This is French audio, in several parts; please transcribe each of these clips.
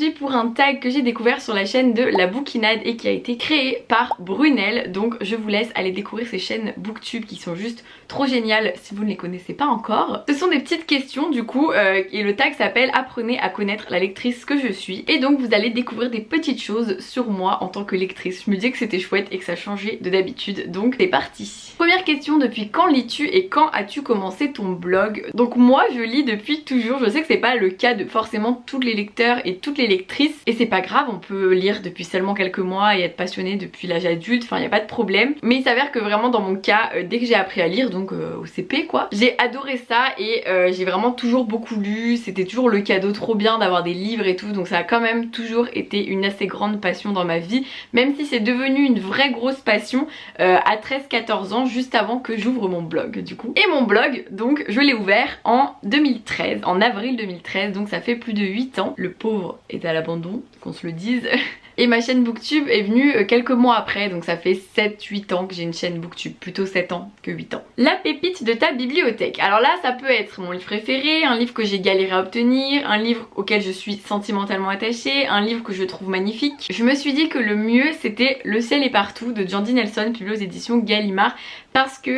aujourd'hui pour un tag que j'ai découvert sur la chaîne de La Bouquinade et qui a été créé par Brunel. Donc je vous laisse aller découvrir ces chaînes Booktube qui sont juste trop géniales si vous ne les connaissez pas encore. Ce sont des petites questions du coup et le tag s'appelle Apprenez à connaître la lectrice que je suis. Et donc vous allez découvrir des petites choses sur moi en tant que lectrice. Je me disais que c'était chouette et que ça changeait de d'habitude, donc c'est parti. Première question, depuis quand lis-tu et quand as-tu commencé ton blog? Donc moi je lis depuis toujours. Je sais que c'est pas le cas de forcément tous les lecteurs et toutes les lectrices et c'est pas grave, on peut lire depuis seulement quelques mois et être passionné depuis l'âge adulte, enfin y a pas de problème. Mais il s'avère que vraiment dans mon cas, dès que j'ai appris à lire, donc au CP quoi, j'ai adoré ça et j'ai vraiment toujours beaucoup lu. C'était toujours le cadeau trop bien d'avoir des livres et tout, donc ça a quand même toujours été une assez grande passion dans ma vie, même si c'est devenu une vraie grosse passion à 13-14 ans, juste avant que j'ouvre mon blog du coup. Et mon blog, donc je l'ai ouvert en 2013, en avril 2013, donc ça fait plus de 8 ans. Le pauvre est à l'abandon, qu'on se le dise. Et ma chaîne Booktube est venue quelques mois après, donc ça fait 7-8 ans que j'ai une chaîne Booktube, plutôt 7 ans que 8 ans. La pépite de ta bibliothèque. Alors là ça peut être mon livre préféré, un livre que j'ai galéré à obtenir, un livre auquel je suis sentimentalement attachée, un livre que je trouve magnifique. Je me suis dit que le mieux c'était Le ciel est partout de Jandy Nelson, publié aux éditions Gallimard, parce que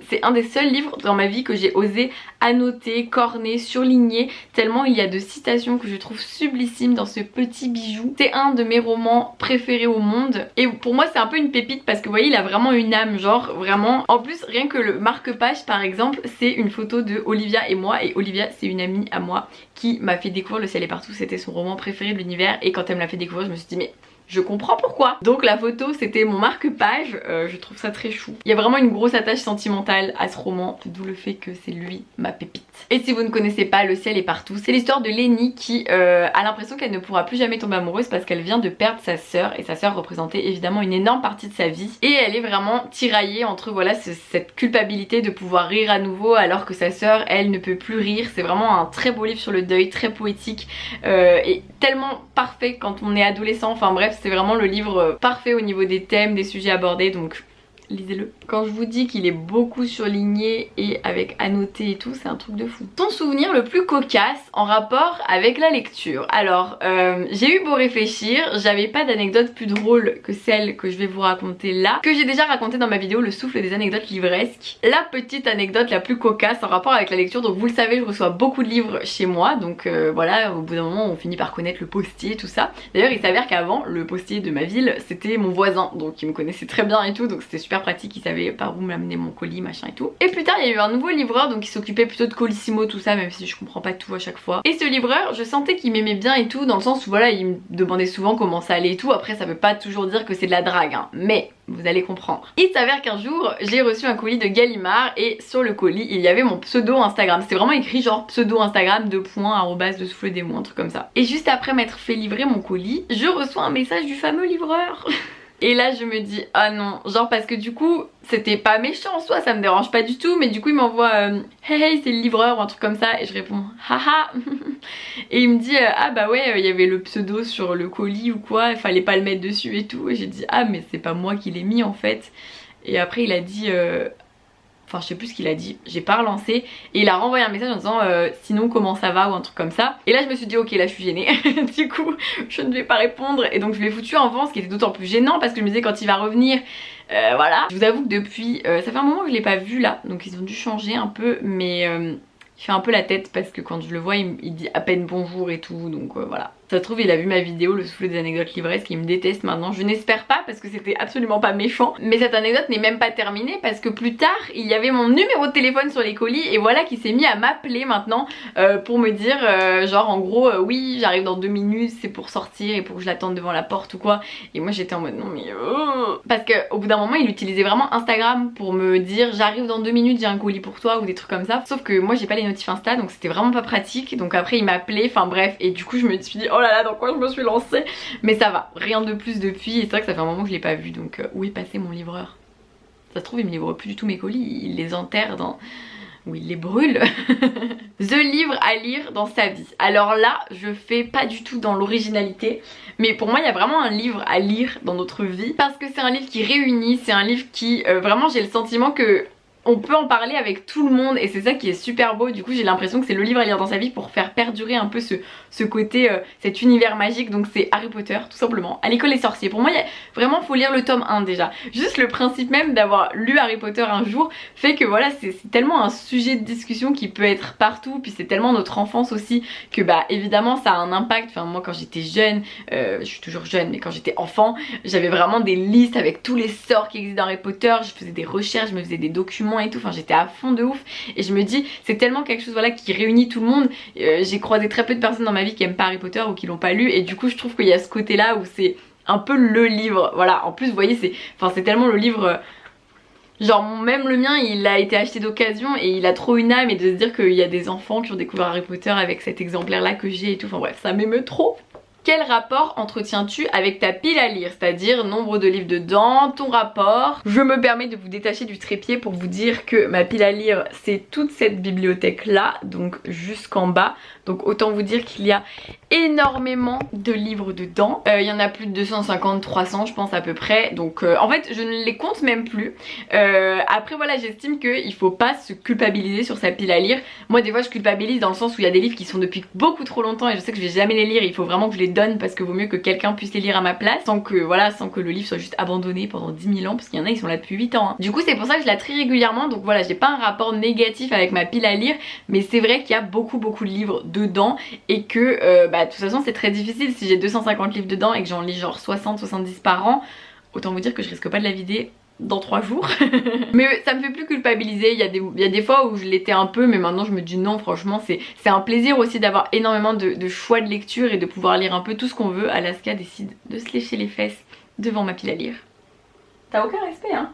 c'est un des seuls livres dans ma vie que j'ai osé annoter, corner, surligner, tellement il y a de citations que je trouve sublissimes dans ce petit bijou. C'est un de mes romans préférés au monde et pour moi c'est un peu une pépite parce que vous voyez il a vraiment une âme, genre vraiment. En plus rien que le marque-page par exemple, c'est une photo de Olivia et moi, et Olivia c'est une amie à moi qui m'a fait découvrir Le ciel est partout, c'était son roman préféré de l'univers et quand elle me l'a fait découvrir je me suis dit mais je comprends pourquoi. Donc la photo c'était mon marque-page, je trouve ça très chou. Il y a vraiment une grosse attache sentimentale à ce roman, d'où le fait que c'est lui ma pépite. Et si vous ne connaissez pas Le ciel est partout, c'est l'histoire de Lénie qui a l'impression qu'elle ne pourra plus jamais tomber amoureuse parce qu'elle vient de perdre sa sœur et sa sœur représentait évidemment une énorme partie de sa vie. Et elle est vraiment tiraillée entre voilà cette culpabilité de pouvoir rire à nouveau alors que sa sœur elle ne peut plus rire. C'est vraiment un très beau livre sur le deuil, très poétique et tellement parfait quand on est adolescent, enfin bref c'est vraiment le livre parfait au niveau des thèmes, des sujets abordés, donc lisez-le. Quand je vous dis qu'il est beaucoup surligné et avec annoté et tout, c'est un truc de fou. Ton souvenir le plus cocasse en rapport avec la lecture. Alors j'ai eu beau réfléchir, j'avais pas d'anecdote plus drôle que celle que je vais vous raconter là, que j'ai déjà racontée dans ma vidéo Le souffle des anecdotes livresques. La petite anecdote la plus cocasse en rapport avec la lecture, donc vous le savez je reçois beaucoup de livres chez moi, donc voilà, au bout d'un moment on finit par connaître le postier tout ça. D'ailleurs il s'avère qu'avant le postier de ma ville c'était mon voisin, donc il me connaissait très bien et tout, donc c'était super pratique, il savait par où m'amener mon colis machin et tout. Et plus tard il y a eu un nouveau livreur donc il s'occupait plutôt de Colissimo tout ça, même si je comprends pas tout à chaque fois. Et ce livreur je sentais qu'il m'aimait bien et tout, dans le sens où voilà il me demandait souvent comment ça allait et tout. Après ça veut pas toujours dire que c'est de la drague hein, mais vous allez comprendre. Il s'avère qu'un jour j'ai reçu un colis de Gallimard et sur le colis il y avait mon pseudo Instagram. C'était vraiment écrit genre pseudo Instagram @de souffle des mots, un truc comme ça. Et juste après m'être fait livrer mon colis, je reçois un message du fameux livreur. Et là je me dis ah non, genre parce que du coup c'était pas méchant en soi, ça me dérange pas du tout, mais du coup il m'envoie hey hey c'est le livreur ou un truc comme ça et je réponds haha. Et il me dit ah bah ouais il y avait le pseudo sur le colis ou quoi, il fallait pas le mettre dessus et tout. Et j'ai dit ah mais c'est pas moi qui l'ai mis en fait. Et après il a dit enfin je sais plus ce qu'il a dit, j'ai pas relancé et il a renvoyé un message en disant sinon comment ça va ou un truc comme ça. Et là je me suis dit ok là je suis gênée du coup je ne vais pas répondre et donc je l'ai foutu en vent, ce qui était d'autant plus gênant parce que je me disais quand il va revenir voilà. Je vous avoue que depuis ça fait un moment que je l'ai pas vu là, donc ils ont dû changer un peu, mais il fait un peu la tête parce que quand je le vois il dit à peine bonjour et tout, donc voilà. Ça se trouve il a vu ma vidéo Le souffle des anecdotes livresques, il me déteste maintenant. Je n'espère pas parce que c'était absolument pas méchant. Mais cette anecdote n'est même pas terminée parce que plus tard il y avait mon numéro de téléphone sur les colis et voilà qu'il s'est mis à m'appeler maintenant pour me dire genre en gros oui j'arrive dans 2 minutes, c'est pour sortir et pour que je l'attende devant la porte ou quoi. Et moi j'étais en mode non mais parce qu'au bout d'un moment il utilisait vraiment Instagram pour me dire j'arrive dans 2 minutes, j'ai un colis pour toi ou des trucs comme ça. Sauf que moi j'ai pas les notifs Insta donc c'était vraiment pas pratique. Donc après il m'appelait, enfin bref, et du coup je me suis dit oh là là dans quoi je me suis lancée. Mais ça va, rien de plus depuis et c'est vrai que ça fait un moment que je l'ai pas vu, donc où est passé mon livreur? Ça se trouve il me livre plus du tout mes colis, il les enterre dans... ou il les brûle. The livre à lire dans sa vie. Alors là je fais pas du tout dans l'originalité, mais pour moi il y a vraiment un livre à lire dans notre vie parce que c'est un livre qui réunit, c'est un livre qui vraiment j'ai le sentiment que on peut en parler avec tout le monde et c'est ça qui est super beau. Du coup j'ai l'impression que c'est le livre à lire dans sa vie pour faire perdurer un peu ce côté, cet univers magique. Donc c'est Harry Potter tout simplement, à l'école des sorciers. Pour moi vraiment faut lire le tome 1 déjà. Juste le principe même d'avoir lu Harry Potter un jour fait que voilà, c'est tellement un sujet de discussion qui peut être partout. Puis c'est tellement notre enfance aussi que bah évidemment ça a un impact. Enfin moi quand j'étais jeune, je suis toujours jeune mais quand j'étais enfant, j'avais vraiment des listes avec tous les sorts qui existent dans Harry Potter. Je faisais des recherches, je me faisais des documents et tout, enfin j'étais à fond de ouf. Et je me dis c'est tellement quelque chose voilà qui réunit tout le monde. J'ai croisé très peu de personnes dans ma vie qui aiment pas Harry Potter ou qui l'ont pas lu et du coup je trouve qu'il y a ce côté là où c'est un peu le livre, voilà. En plus vous voyez c'est tellement le livre, genre même le mien il a été acheté d'occasion et il a trop une âme. Et de se dire qu'il y a des enfants qui ont découvert Harry Potter avec cet exemplaire là que j'ai et tout, enfin bref ça m'émeut trop. Quel rapport entretiens-tu avec ta pile à lire? C'est-à-dire nombre de livres dedans, ton rapport. Je me permets de vous détacher du trépied pour vous dire que ma pile à lire c'est toute cette bibliothèque là, donc jusqu'en bas. Donc autant vous dire qu'il y a énormément de livres dedans. Il y en a plus de 250, 300 je pense à peu près. Donc en fait je ne les compte même plus. Après voilà, j'estime qu'il faut pas se culpabiliser sur sa pile à lire. Moi des fois je culpabilise dans le sens où il y a des livres qui sont depuis beaucoup trop longtemps et je sais que je vais jamais les lire. Il faut vraiment que je les donne parce que vaut mieux que quelqu'un puisse les lire à ma place sans que voilà, sans que le livre soit juste abandonné pendant 10 000 ans, parce qu'il y en a ils sont là depuis 8 ans hein. Du coup c'est pour ça que je la trie régulièrement. Donc voilà, j'ai pas un rapport négatif avec ma pile à lire, mais c'est vrai qu'il y a beaucoup de livres dedans et que bah de toute façon c'est très difficile. Si j'ai 250 livres dedans et que j'en lis genre 60-70 par an, autant vous dire que je risque pas de la vider dans 3 jours. Mais ça me fait plus culpabiliser. Il y a des fois où je l'étais un peu, mais maintenant je me dis non, franchement c'est un plaisir aussi d'avoir énormément de choix de lecture et de pouvoir lire un peu tout ce qu'on veut. Alaska décide de se lécher les fesses devant ma pile à lire. T'as aucun respect hein.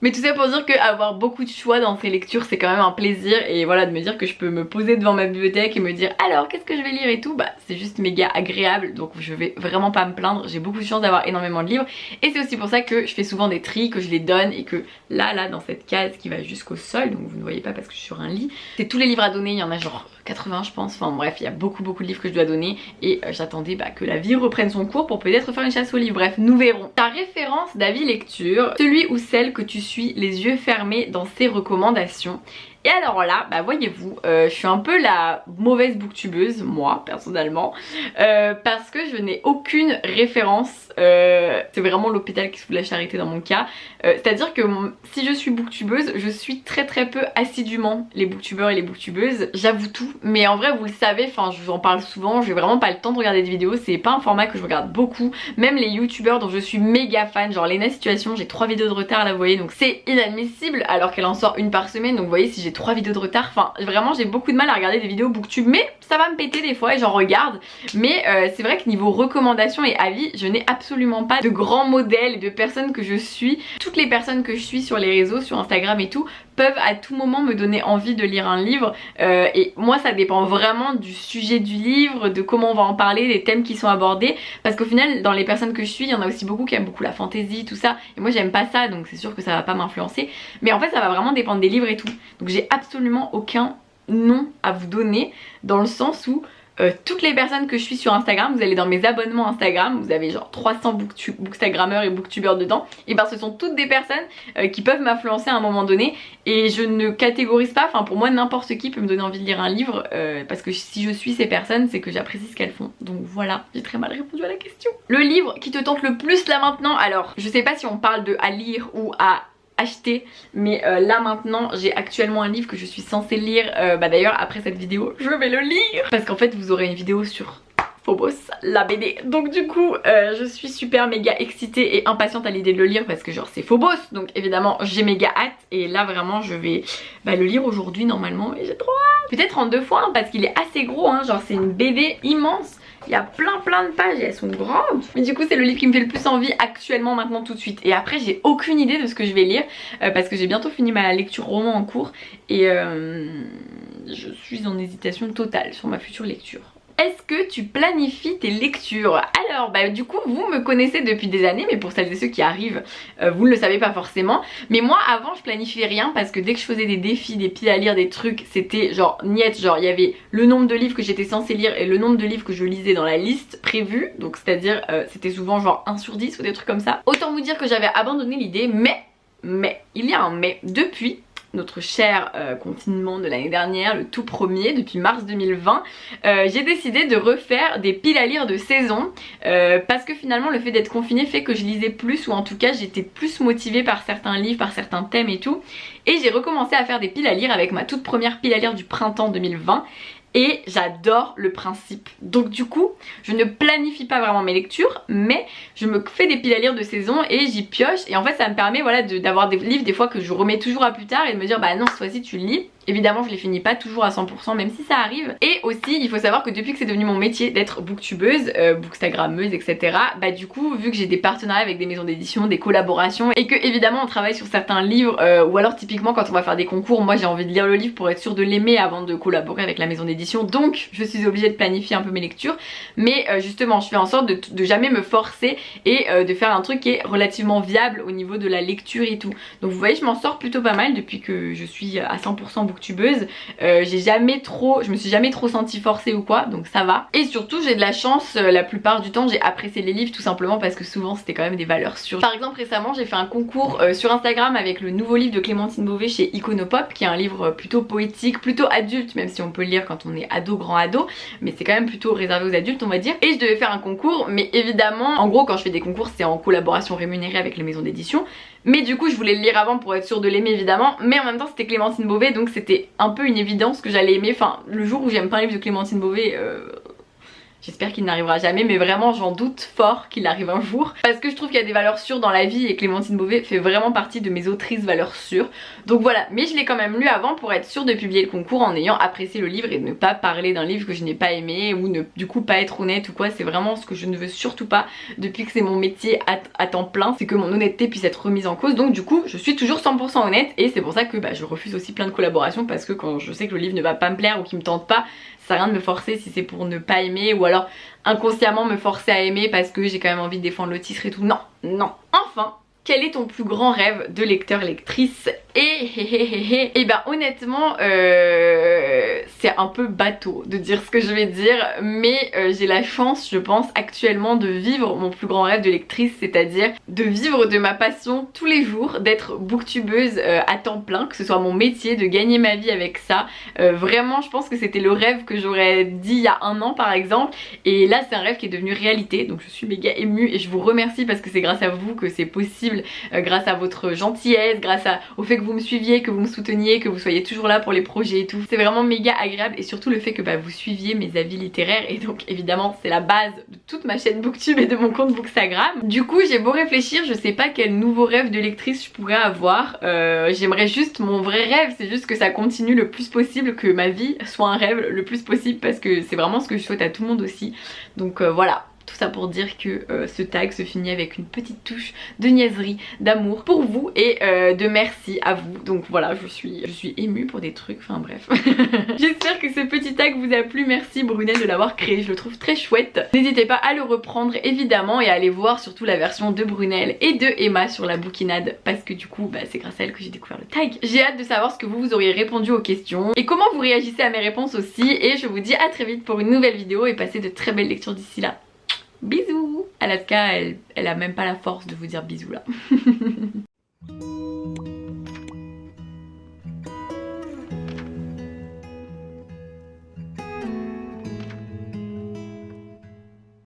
Mais tout ça pour dire qu'avoir beaucoup de choix dans ces lectures c'est quand même un plaisir. Et voilà, de me dire que je peux me poser devant ma bibliothèque et me dire alors qu'est-ce que je vais lire et tout, bah c'est juste méga agréable. Donc je vais vraiment pas me plaindre, j'ai beaucoup de chance d'avoir énormément de livres. Et c'est aussi pour ça que je fais souvent des tris, que je les donne. Et que là dans cette case qui va jusqu'au sol, donc vous ne voyez pas parce que je suis sur un lit, c'est tous les livres à donner. Il y en a genre 80 je pense, enfin bref il y a beaucoup de livres que je dois donner. Et j'attendais bah, que la vie reprenne son cours pour peut-être faire une chasse aux livres, bref nous verrons. Ta référence d'avis lecture, celui ou celle que tu suis les yeux fermés dans ses recommandations. Et alors là, bah voyez-vous, je suis un peu la mauvaise booktubeuse, moi personnellement, parce que je n'ai aucune référence. C'est vraiment l'hôpital qui se fout de la charité dans mon cas. C'est-à-dire que si je suis booktubeuse, je suis très peu assidûment les booktubeurs et les booktubeuses, j'avoue tout. Mais en vrai vous le savez, enfin je vous en parle souvent, j'ai vraiment pas le temps de regarder des vidéos, c'est pas un format que je regarde beaucoup. Même les youtubeurs dont je suis méga fan, genre Lena Situation, j'ai 3 vidéos de retard là vous voyez, donc c'est inadmissible alors qu'elle en sort une par semaine. Donc vous voyez, si j'ai 3 vidéos de retard, enfin vraiment j'ai beaucoup de mal à regarder des vidéos booktube, mais ça va me péter des fois et j'en regarde. Mais c'est vrai que niveau recommandations et avis, je n'ai absolument pas de grands modèles et de personnes que je suis. Toutes les personnes que je suis sur les réseaux, sur Instagram et tout, peuvent à tout moment me donner envie de lire un livre, et moi ça dépend vraiment du sujet du livre, de comment on va en parler, des thèmes qui sont abordés, parce qu'au final dans les personnes que je suis il y en a aussi beaucoup qui aiment beaucoup la fantasy tout ça, et moi j'aime pas ça, donc c'est sûr que ça va pas m'influencer. Mais en fait ça va vraiment dépendre des livres et tout, donc j'ai absolument aucun nom à vous donner, dans le sens où toutes les personnes que je suis sur Instagram, vous allez dans mes abonnements Instagram, vous avez genre 300 bookstagrammeurs et booktubeurs dedans, et ben ce sont toutes des personnes qui peuvent m'influencer à un moment donné. Et je ne catégorise pas, enfin pour moi n'importe qui peut me donner envie de lire un livre, parce que si je suis ces personnes c'est que j'apprécie ce qu'elles font. Donc voilà, j'ai très mal répondu à la question. Le livre qui te tente le plus là maintenant, alors je sais pas si on parle de à lire ou à acheter, mais là maintenant j'ai actuellement un livre que je suis censée lire, bah d'ailleurs après cette vidéo je vais le lire, parce qu'en fait vous aurez une vidéo sur Phobos, la BD. Donc du coup je suis super méga excitée et impatiente à l'idée de le lire, parce que genre c'est Phobos, donc évidemment j'ai méga hâte. Et là vraiment je vais le lire aujourd'hui normalement, et j'ai trop hâte. Peut-être en 2 fois hein, parce qu'il est assez gros hein, genre c'est une BD immense. Il y a plein de pages et elles sont grandes. Mais du coup c'est le livre qui me fait le plus envie actuellement, maintenant tout de suite. Et après j'ai aucune idée de ce que je vais lire, parce que j'ai bientôt fini ma lecture roman en cours. Et je suis en hésitation totale sur ma future lecture. Est-ce que tu planifies tes lectures? Alors bah du coup vous me connaissez depuis des années, mais pour celles et ceux qui arrivent, vous ne le savez pas forcément. Mais moi avant je planifiais rien, parce que dès que je faisais des défis, des piles à lire, des trucs, c'était genre niet, genre il y avait le nombre de livres que j'étais censée lire et le nombre de livres que je lisais dans la liste prévue. Donc c'est à dire c'était souvent genre 1 sur 10 ou des trucs comme ça. Autant vous dire que j'avais abandonné l'idée, mais mais, il y a un mais, depuis notre cher confinement de l'année dernière, le tout premier, depuis mars 2020, j'ai décidé de refaire des piles à lire de saison parce que finalement le fait d'être confinée fait que je lisais plus, ou en tout cas j'étais plus motivée par certains livres, par certains thèmes et tout, et j'ai recommencé à faire des piles à lire avec ma toute première pile à lire du printemps 2020. Et j'adore le principe. Donc du coup, je ne planifie pas vraiment mes lectures, mais je me fais des piles à lire de saison et j'y pioche. Et en fait, ça me permet voilà, d'avoir des livres des fois que je remets toujours à plus tard et de me dire bah non, cette fois-ci tu le lis. Évidemment, je les finis pas toujours à 100%, même si ça arrive. Et aussi, il faut savoir que depuis que c'est devenu mon métier d'être booktubeuse, bookstagrammeuse, etc. Bah du coup, vu que j'ai des partenariats avec des maisons d'édition, des collaborations, et que évidemment on travaille sur certains livres, ou alors typiquement quand on va faire des concours, moi j'ai envie de lire le livre pour être sûre de l'aimer avant de collaborer avec la maison d'édition. Donc je suis obligée de planifier un peu mes lectures. Mais justement, je fais en sorte de jamais me forcer et de faire un truc qui est relativement viable au niveau de la lecture et tout. Donc vous voyez, je m'en sors plutôt pas mal depuis que je suis à 100% booktubeuse. Je me suis jamais trop sentie forcée ou quoi, donc ça va. Et surtout j'ai de la chance, la plupart du temps j'ai apprécié les livres tout simplement parce que souvent c'était quand même des valeurs sûres. Par exemple récemment j'ai fait un concours sur Instagram avec le nouveau livre de Clémentine Beauvais chez Iconopop, qui est un livre plutôt poétique, plutôt adulte, même si on peut le lire quand on est ado, grand ado, mais c'est quand même plutôt réservé aux adultes on va dire. Et je devais faire un concours, mais évidemment en gros quand je fais des concours c'est en collaboration rémunérée avec les maisons d'édition. Mais du coup je voulais le lire avant pour être sûre de l'aimer évidemment, mais en même temps c'était Clémentine Beauvais, donc c'était un peu une évidence que j'allais aimer. Enfin le jour où j'aime pas un livre de Clémentine Beauvais, j'espère qu'il n'arrivera jamais, mais vraiment j'en doute fort qu'il arrive un jour, parce que je trouve qu'il y a des valeurs sûres dans la vie et Clémentine Beauvais fait vraiment partie de mes autrices valeurs sûres. Donc voilà, mais je l'ai quand même lu avant pour être sûre de publier le concours en ayant apprécié le livre et de ne pas parler d'un livre que je n'ai pas aimé ou ne du coup pas être honnête ou quoi. C'est vraiment ce que je ne veux surtout pas depuis que c'est mon métier à temps plein, c'est que mon honnêteté puisse être remise en cause. Donc du coup je suis toujours 100% honnête et c'est pour ça que je refuse aussi plein de collaborations, parce que quand je sais que le livre ne va pas me plaire ou qu'il me tente pas, ça sert à rien de me forcer si c'est pour ne pas aimer, ou alors inconsciemment me forcer à aimer parce que j'ai quand même envie de défendre le titre et tout. Non, non. Enfin, quel est ton plus grand rêve de lecteur-lectrice? Et ben honnêtement c'est un peu bateau de dire ce que je vais dire, mais j'ai la chance je pense actuellement de vivre mon plus grand rêve de lectrice, c'est-à-dire de vivre de ma passion tous les jours, d'être booktubeuse à temps plein, que ce soit mon métier, de gagner ma vie avec ça. Vraiment je pense que c'était le rêve que j'aurais dit il y a un an par exemple, et là c'est un rêve qui est devenu réalité, donc je suis méga émue et je vous remercie parce que c'est grâce à vous que c'est possible, grâce à votre gentillesse, grâce au fait que vous me suiviez, que vous me souteniez, que vous soyez toujours là pour les projets et tout. C'est vraiment méga agréable, et surtout le fait que vous suiviez mes avis littéraires, et donc évidemment c'est la base de toute ma chaîne booktube et de mon compte bookstagram. Du coup j'ai beau réfléchir, je sais pas quel nouveau rêve de lectrice je pourrais avoir. J'aimerais juste, mon vrai rêve c'est juste que ça continue le plus possible, que ma vie soit un rêve le plus possible, parce que c'est vraiment ce que je souhaite à tout le monde aussi. Donc voilà. Tout ça pour dire que ce tag se finit avec une petite touche de niaiserie, d'amour pour vous et de merci à vous. Donc voilà, je suis émue pour des trucs, enfin bref. J'espère que ce petit tag vous a plu. Merci Brunel de l'avoir créé, je le trouve très chouette. N'hésitez pas à le reprendre évidemment et à aller voir surtout la version de Brunel et de Emma sur la Bookinade, parce que du coup c'est grâce à elle que j'ai découvert le tag. J'ai hâte de savoir ce que vous auriez répondu aux questions et comment vous réagissez à mes réponses aussi, et je vous dis à très vite pour une nouvelle vidéo et passez de très belles lectures d'ici là. Bisous. Alaska elle a même pas la force de vous dire bisous là.